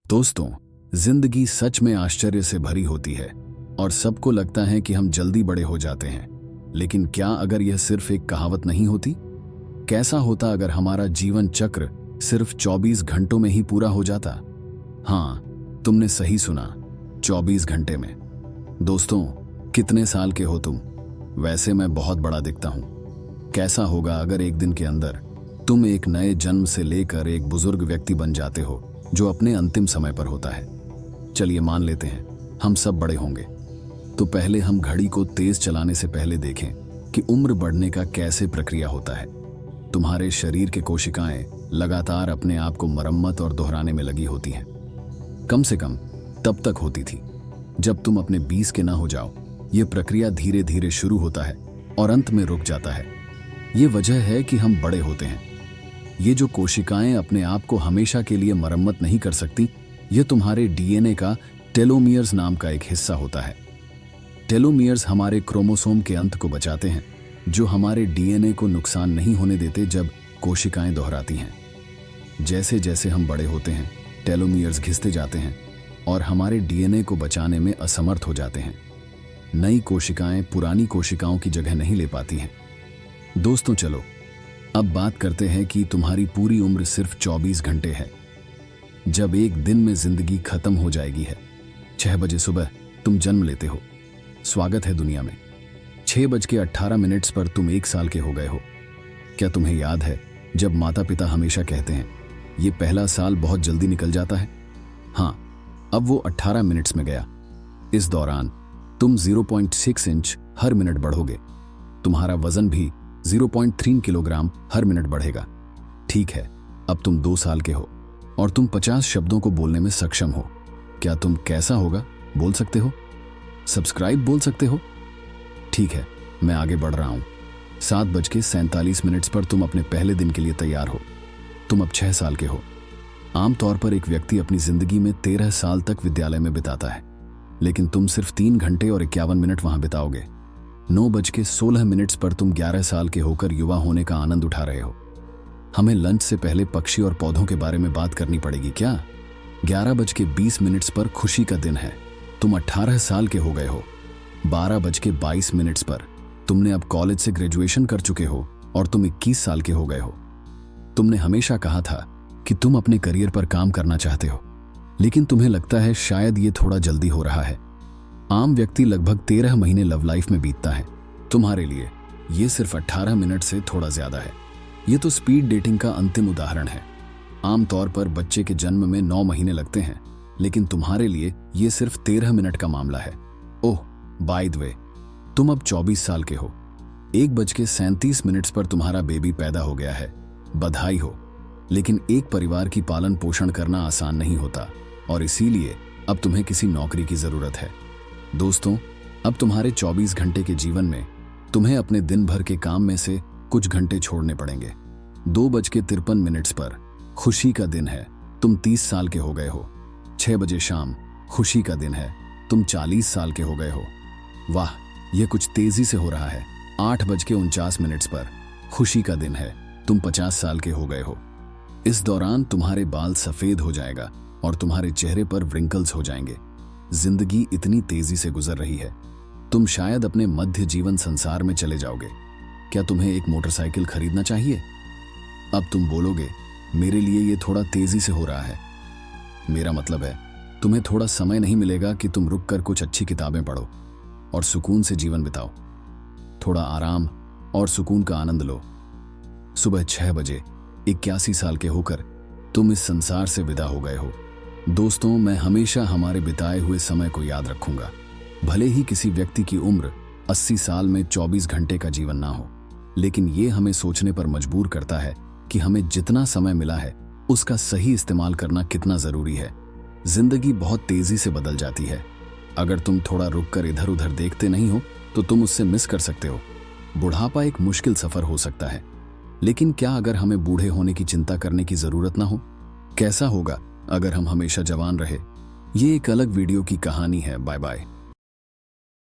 दोस्तों, जिंदगी सच में आश्चर्य से भरी होती है और सबको लगता है कि हम जल्दी बड़े हो जाते हैं। लेकिन क्या अगर यह सिर्फ एक कहावत नहीं होती? कैसा होता अगर हमारा जीवन चक्र सिर्फ 24 घंटों में ही पूरा हो जाता? हाँ, तुमने सही सुना, 24 घंटे में। दोस्तों, कितने साल के हो तुम? वैसे मैं बहुत बड़ा दिखता हूं। कैसा होगा अगर एक दिन के अंदर तुम एक नए जन्म से लेकर एक बुजुर्ग व्यक्ति बन जाते हो जो अपने अंतिम समय पर होता है। चलिए मान लेते हैं हम सब बड़े होंगे, तो पहले हम घड़ी को तेज चलाने से पहले देखें कि उम्र बढ़ने का कैसे प्रक्रिया होता है। तुम्हारे शरीर के कोशिकाएं लगातार अपने आप को मरम्मत और दोहराने में लगी होती हैं। कम से कम तब तक होती थी जब तुम अपने 20 के ना हो जाओ। यह प्रक्रिया धीरे धीरे शुरू होता है और अंत में रुक जाता है। ये वजह है कि हम बड़े होते हैं। ये जो कोशिकाएं अपने आप को हमेशा के लिए मरम्मत नहीं कर सकती, ये तुम्हारे डीएनए का टेलोमियर्स नाम का एक हिस्सा होता है। टेलोमियर्स हमारे क्रोमोसोम के अंत को बचाते हैं, जो हमारे डीएनए को नुकसान नहीं होने देते जब कोशिकाएं दोहराती हैं। जैसे जैसे हम बड़े होते हैं, टेलोमियर्स घिसते जाते हैं और हमारे डीएनए को बचाने में असमर्थ हो जाते हैं। नई कोशिकाएं पुरानी कोशिकाओं की जगह नहीं ले पाती हैं। दोस्तों, चलो अब बात करते हैं कि तुम्हारी पूरी उम्र सिर्फ 24 घंटे है। जब एक दिन में जिंदगी खत्म हो जाएगी है। 6 बजे सुबह तुम जन्म लेते हो। स्वागत है दुनिया में। 6:18 पर तुम 1 साल के हो गए हो। क्या तुम्हें याद है जब माता पिता हमेशा कहते हैं ये पहला साल बहुत जल्दी निकल जाता है? हाँ, अब वो 18 मिनट्स में गया। इस दौरान तुम 0.6 इंच हर मिनट बढ़ोगे। तुम्हारा वजन भी 0.3 किलोग्राम हर मिनट बढ़ेगा। ठीक है, अब तुम 2 साल के हो और तुम 50 शब्दों को बोलने में सक्षम हो। क्या तुम कैसा होगा बोल सकते हो? सब्सक्राइब बोल सकते हो? ठीक है, मैं आगे बढ़ रहा हूं। 7:47 पर तुम अपने पहले दिन के लिए तैयार हो। तुम अब 6 साल के हो। आमतौर पर एक व्यक्ति अपनी जिंदगी में 13 साल तक विद्यालय में बिताता है, लेकिन तुम सिर्फ 3 घंटे और 51 मिनट वहां बिताओगे। 9:16 पर तुम 11 साल के होकर युवा होने का आनंद उठा रहे हो। हमें लंच से पहले पक्षी और पौधों के बारे में बात करनी पड़ेगी क्या? 11:20 पर खुशी का दिन है। तुम 18 साल के हो गए हो। 12:22 पर तुमने अब कॉलेज से ग्रेजुएशन कर चुके हो और तुम 21 साल के हो गए हो। तुमने हमेशा कहा था कि तुम अपने करियर पर काम करना चाहते हो, लेकिन तुम्हें लगता है शायद ये थोड़ा जल्दी हो रहा है। आम व्यक्ति लगभग 13 महीने लव लाइफ में बीतता है। तुम्हारे लिए ये सिर्फ 18 मिनट से थोड़ा ज्यादा है। ये तो स्पीड डेटिंग का अंतिम उदाहरण है। आमतौर पर बच्चे के जन्म में 9 महीने लगते हैं, लेकिन तुम्हारे लिए ये सिर्फ 13 मिनट का मामला है। ओह, बाय द वे, तुम अब 24 साल के हो। 1:37 पर तुम्हारा बेबी पैदा हो गया है। बधाई हो। लेकिन एक परिवार की पालन पोषण करना आसान नहीं होता और इसीलिए अब तुम्हें किसी नौकरी की जरूरत है। दोस्तों, अब तुम्हारे 24 घंटे के जीवन में तुम्हें अपने दिन भर के काम में से कुछ घंटे छोड़ने पड़ेंगे। 2:53 पर खुशी का दिन है। तुम 30 साल के हो गए हो। 6 बजे शाम खुशी का दिन है। तुम 40 साल के हो गए हो। वाह, यह कुछ तेजी से हो रहा है। 8:49 पर खुशी का दिन है। तुम 50 साल के हो गए हो। इस दौरान तुम्हारे बाल सफेद हो जाएगा और तुम्हारे चेहरे पर व्रिंकल्स हो जाएंगे। जिंदगी इतनी तेजी से गुजर रही है, तुम शायद अपने मध्य जीवन संसार में चले जाओगे। क्या तुम्हें एक मोटरसाइकिल खरीदना चाहिए? अब तुम बोलोगे, मेरे लिए ये थोड़ा तेजी से हो रहा है। मेरा मतलब है, तुम्हें थोड़ा समय नहीं मिलेगा कि तुम रुककर कुछ अच्छी किताबें पढ़ो और सुकून से जीवन बिताओ। थोड़ा आराम और सुकून का आनंद लो। सुबह 6 बजे 81 साल के होकर तुम इस संसार से विदा हो गए हो। दोस्तों, मैं हमेशा हमारे बिताए हुए समय को याद रखूंगा। भले ही किसी व्यक्ति की उम्र 80 साल में 24 घंटे का जीवन ना हो, लेकिन ये हमें सोचने पर मजबूर करता है कि हमें जितना समय मिला है उसका सही इस्तेमाल करना कितना जरूरी है। जिंदगी बहुत तेजी से बदल जाती है। अगर तुम थोड़ा रुककर इधर उधर देखते नहीं हो तो तुम उससे मिस कर सकते हो। बुढ़ापा एक मुश्किल सफर हो सकता है, लेकिन क्या अगर हमें बूढ़े होने की चिंता करने की जरूरत ना हो? कैसा होगा अगर हम हमेशा जवान रहे? ये एक अलग वीडियो की कहानी है। Bye bye.